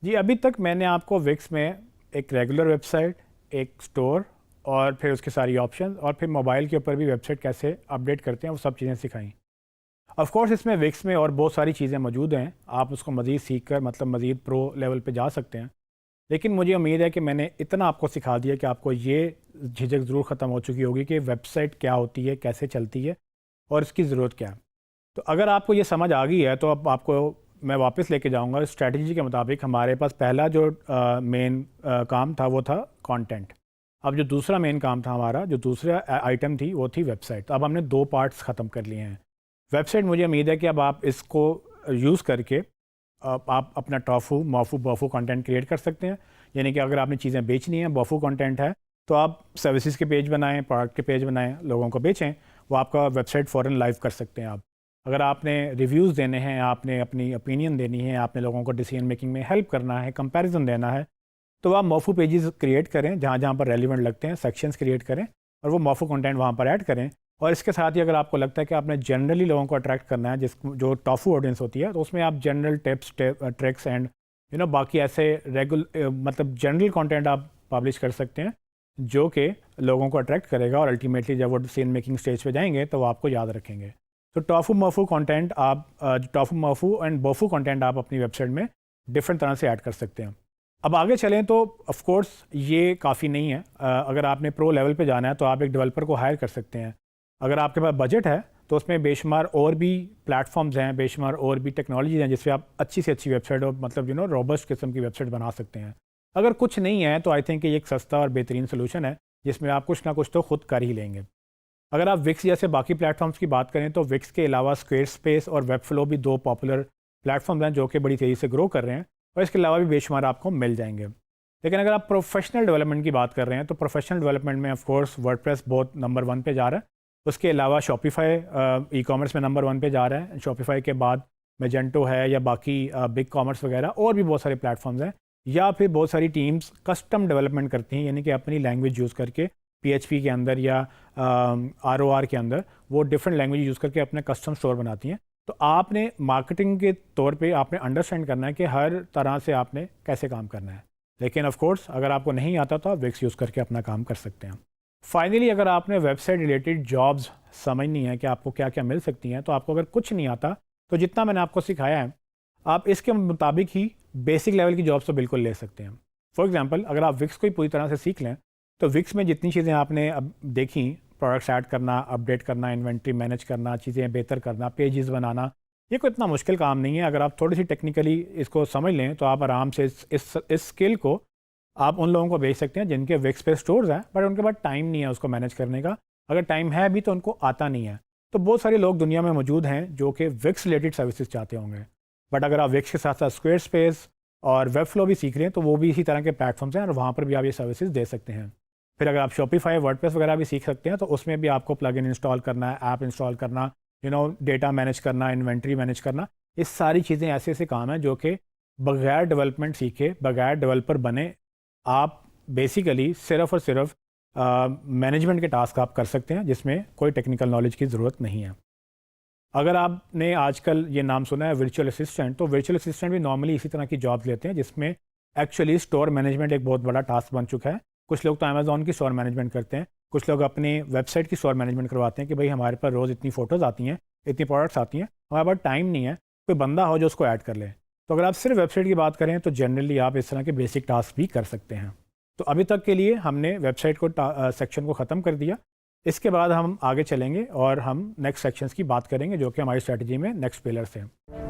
जी, अभी तक मैंने आपको विक्स में एक रेगुलर वेबसाइट, एक स्टोर और फिर उसके सारी ऑप्शंस और फिर मोबाइल के ऊपर भी वेबसाइट कैसे अपडेट करते हैं वो सब चीज़ें सिखाई। ऑफ कोर्स इसमें विक्स में और बहुत सारी चीज़ें मौजूद हैं, आप उसको मज़ीद सीख कर मतलब मज़ीद प्रो लेवल पे जा सकते हैं। लेकिन मुझे उम्मीद है कि मैंने इतना आपको सिखा दिया कि आपको ये झिझक ज़रूर ख़त्म हो चुकी होगी कि वेबसाइट क्या होती है, कैसे चलती है और इसकी ज़रूरत क्या है। तो अगर आपको ये समझ आ गई है तो अब आपको मैं वापस लेके जाऊंगा स्ट्रैटेजी के मुताबिक। हमारे पास पहला जो मेन काम था वो था कंटेंट। अब जो दूसरा मेन काम था हमारा, जो दूसरा आइटम थी वो थी वेबसाइट। तो अब हमने दो पार्ट्स ख़त्म कर लिए हैं। वेबसाइट मुझे उम्मीद है कि अब आप इसको यूज़ करके आप अपना टॉफू मॉफू बॉफू कंटेंट क्रिएट कर सकते हैं। यानी कि अगर आपने चीज़ें बेचनी है, बॉफू कंटेंट है, तो आप सर्विसेज के पेज बनाएं, प्रोडक्ट के पेज बनाएं, लोगों को बेचें, वो आपका वेबसाइट फ़ौरन लाइव कर सकते हैं आप। अगर आपने रिव्यूज़ देने हैं, आपने अपनी ओपिनियन देनी है, आपने लोगों को डिसीजन मेकिंग में हेल्प करना है, कंपैरिजन देना है, तो आप मोफू पेजेस क्रिएट करें, जहाँ जहाँ पर रेलिवेंट लगते हैं सेक्शंस क्रिएट करें और वो मोफू कंटेंट वहाँ पर ऐड करें। और इसके साथ ही अगर आपको लगता है कि आपने जनरली लोगों को अट्रैक्ट करना है, जिस जो टॉफू ऑडियंस होती है, तो उसमें आप जनरल टिप्स ट्रिक्स एंड बाकी ऐसे मतलब जनरल कंटेंट आप पब्लिश कर सकते हैं जो कि लोगों को अट्रैक्ट करेगा और अल्टीमेटली जब वो डिसीजन मेकिंग स्टेज पे जाएंगे तो वो आपको याद रखेंगे। तो टॉफू मफू कंटेंट आप टॉफू मफू एंड बोफू कंटेंट आप अपनी वेबसाइट में डिफरेंट तरह से ऐड कर सकते हैं। अब आगे चलें तो ऑफ कोर्स ये काफ़ी नहीं है। अगर आपने प्रो लेवल पे जाना है तो आप एक डेवलपर को हायर कर सकते हैं। अगर आपके पास बजट है तो उसमें बेशुमार और भी प्लेटफॉर्म्स हैं, बेशुमार और भी टेक्नोलॉजीज हैं जिससे आप अच्छी से अच्छी वेबसाइट और मतलब रोबस्ट किस्म की वेबसाइट बना सकते हैं। अगर कुछ नहीं है तो आई थिंक ये एक सस्ता और बेहतरीन सोल्यूशन है जिसमें आप कुछ ना कुछ तो खुद कर ही लेंगे। अगर आप विक्स जैसे बाकी प्लेटफॉर्म्स की बात करें तो विक्स के अलावा स्क्वेयर स्पेस और वेबफ्लो भी दो पॉपुलर प्लेटफॉर्म्स हैं जो कि बड़ी तेज़ी से ग्रो कर रहे हैं और इसके अलावा भी बेशुमार आपको मिल जाएंगे। लेकिन अगर आप प्रोफेशनल डेवलपमेंट की बात कर रहे हैं तो प्रोफेशनल डेवलपमेंट में ऑफ कोर्स वर्डप्रेस बहुत नंबर 1 पे जा रहा है। उसके अलावा शॉपिफाई ई कॉमर्स में नंबर 1 पे जा रहा है। शॉपिफाई के बाद मेजेंटो है या बाकी बिग कॉमर्स वगैरह और भी बहुत सारे प्लेटफॉर्म्स हैं। या फिर बहुत सारी टीम्स कस्टम डेवलपमेंट करती हैं, यानी कि अपनी लैंग्वेज यूज़ करके PHP के अंदर या ROR के अंदर वो डिफरेंट लैंग्वेज यूज़ करके अपने कस्टम स्टोर बनाती हैं। तो आपने मार्केटिंग के तौर पे आपने अंडरस्टैंड करना है कि हर तरह से आपने कैसे काम करना है। लेकिन ऑफ कोर्स अगर आपको नहीं आता तो आप विक्स यूज़ करके अपना काम कर सकते हैं। फाइनली अगर आपने वेबसाइट रिलेटेड जॉब्स समझनी है कि आपको क्या क्या मिल सकती हैं, तो आपको अगर कुछ नहीं आता तो जितना मैंने आपको सिखाया है आप इसके मुताबिक ही बेसिक लेवल की जॉब्स तो बिल्कुल ले सकते हैं। फॉर एग्जांपल अगर आप विक्स को ही पूरी तरह से सीख लें तो विक्स में जितनी चीज़ें आपने अब देखी, प्रोडक्ट्स ऐड करना, अपडेट करना, इन्वेंट्री मैनेज करना, चीज़ें बेहतर करना, पेजेस बनाना, ये कोई इतना मुश्किल काम नहीं है। अगर आप थोड़ी सी टेक्निकली इसको समझ लें तो आप आराम से इस स्किल को आप उन लोगों को बेच सकते हैं जिनके विक्स पे स्टोर्स हैं बट उनके पास टाइम नहीं है उसको मैनेज करने का। अगर टाइम है भी तो उनको आता नहीं है। तो बहुत सारे लोग दुनिया में मौजूद हैं जो कि विक्स रिलेटेड सर्विसेज चाहते होंगे, बट अगर आप विक्स के साथ साथ स्क्वेयर स्पेस और वेबफ्लो भी सीख रहे हैं तो वो भी इसी तरह के प्लेटफॉर्म्स हैं और वहाँ पर भी आप ये सर्विसेज दे सकते हैं। फिर अगर आप शॉपिफाई वर्डप्रेस वगैरह भी सीख सकते हैं तो उसमें भी आपको प्लगइन इंस्टॉल करना है, ऐप इंस्टॉल करना, डेटा मैनेज करना, इन्वेंट्री मैनेज करना, ये सारी चीज़ें ऐसे ऐसे काम हैं जो कि बगैर डेवलपमेंट सीखे, बगैर डेवलपर बने आप बेसिकली सिर्फ और सिर्फ मैनेजमेंट के टास्क आप कर सकते हैं जिसमें कोई टेक्निकल नॉलेज की ज़रूरत नहीं है। अगर आपने आजकल ये नाम सुना है वर्चुअल असिस्टेंट, तो वर्चुअल असिस्टेंट भी नॉर्मली इसी तरह की जॉब्स लेते हैं जिसमें एक्चुअली स्टोर मैनेजमेंट एक बहुत बड़ा टास्क बन चुका है। कुछ लोग तो अमेज़ॉन की स्टोर मैनेजमेंट करते हैं, कुछ लोग अपनी वेबसाइट की स्टोर मैनेजमेंट करवाते हैं कि भाई हमारे पास रोज़ इतनी फ़ोटोज़ आती हैं, इतनी प्रोडक्ट्स आती हैं, हमारे पास टाइम नहीं है, कोई बंदा हो जो उसको ऐड कर ले। तो अगर आप सिर्फ वेबसाइट की बात करें तो जनरली आप इस तरह के बेसिक टास्क भी कर सकते हैं। तो अभी तक के लिए हमने वेबसाइट को सेक्शन को ख़त्म कर दिया। इसके बाद हम आगे चलेंगे और हम नेक्स्ट सेक्शंस की बात करेंगे जो कि हमारी स्ट्रेटजी में नेक्स्ट पिलर्स हैं।